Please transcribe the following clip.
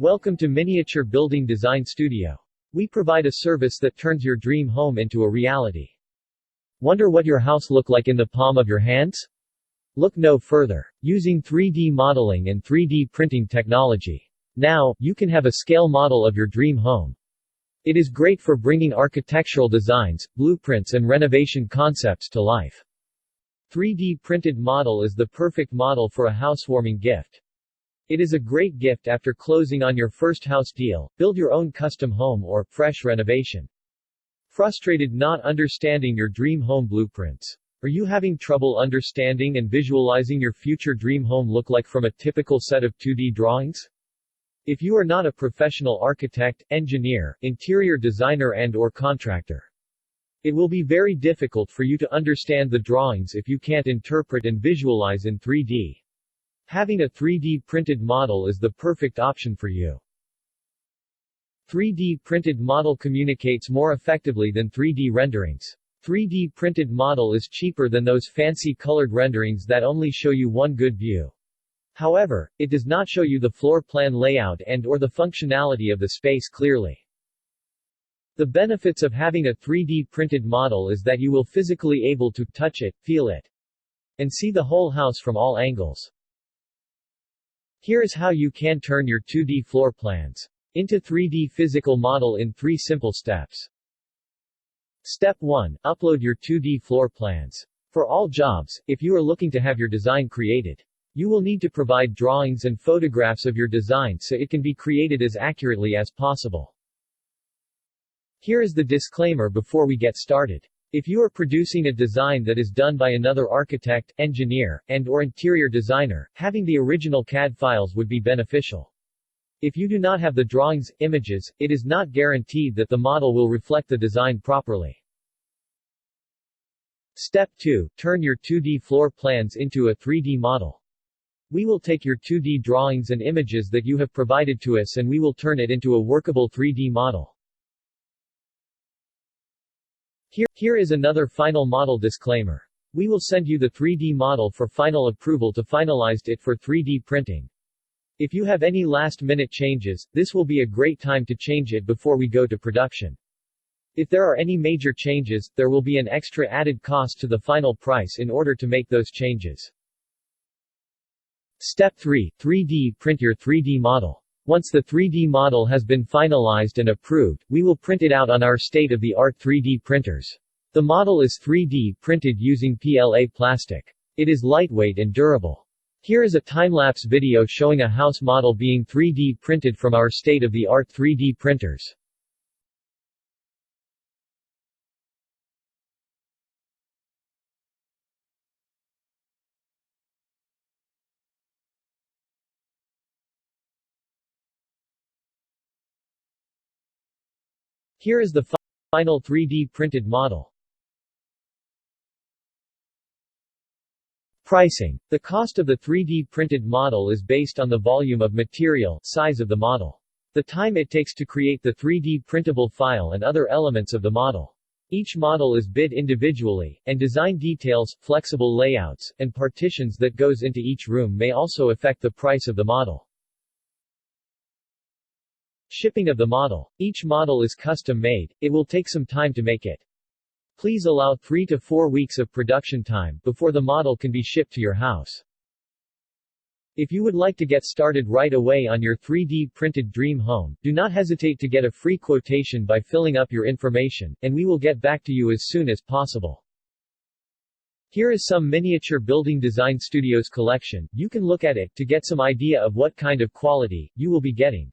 Welcome to Miniature Building Design Studio. We provide a service that turns your dream home into a reality. Wonder what your house look like in the palm of your hands? Look no further. Using 3D modeling and 3D printing technology. Now, you can have a scale model of your dream home. It is great for bringing architectural designs, blueprints and renovation concepts to life. 3D printed model is the perfect model for a housewarming gift. It is a great gift after closing on your first house deal, build your own custom home or fresh renovation. Frustrated not understanding your dream home blueprints? Are you having trouble understanding and visualizing your future dream home look like from a typical set of 2D drawings? If you are not a professional architect, engineer, interior designer and/or contractor, it will be very difficult for you to understand the drawings if you can't interpret and visualize in 3D. Having a 3D printed model is the perfect option for you. 3D printed model communicates more effectively than 3D renderings. 3D printed model is cheaper than those fancy colored renderings that only show you one good view. However, it does not show you the floor plan layout and/or the functionality of the space clearly. The benefits of having a 3D printed model is that you will physically able to touch it, feel it, and see the whole house from all angles. Here is how you can turn your 2D floor plans into 3D physical model in 3 simple steps. Step 1. Upload your 2D floor plans. For all jobs, if you are looking to have your design created, you will need to provide drawings and photographs of your design so it can be created as accurately as possible. Here is the disclaimer before we get started. If you are producing a design that is done by another architect, engineer, and/or interior designer, having the original CAD files would be beneficial. If you do not have the drawings, images, it is not guaranteed that the model will reflect the design properly. Step 2. Turn your 2D floor plans into a 3D model. We will take your 2D drawings and images that you have provided to us and we will turn it into a workable 3D model. Here is another final model disclaimer. We will send you the 3D model for final approval to finalize it for 3D printing. If you have any last-minute changes, this will be a great time to change it before we go to production. If there are any major changes, there will be an extra added cost to the final price in order to make those changes. Step 3. 3D print your 3D model. Once the 3D model has been finalized and approved, we will print it out on our state-of-the-art 3D printers. The model is 3D printed using PLA plastic. It is lightweight and durable. Here is a time-lapse video showing a house model being 3D printed from our state-of-the-art 3D printers. Here is the final 3D printed model. Pricing. The cost of the 3D printed model is based on the volume of material, size of the model, the time it takes to create the 3D printable file and other elements of the model. Each model is bid individually, and design details, flexible layouts, and partitions that goes into each room may also affect the price of the model. Shipping of the model. Each model is custom-made, it will take some time to make it. Please allow 3 to 4 weeks of production time before the model can be shipped to your house. If you would like to get started right away on your 3D printed dream home, do not hesitate to get a free quotation by filling up your information, and we will get back to you as soon as possible. Here is some Miniature Building Design Studios collection. You can look at it to get some idea of what kind of quality you will be getting.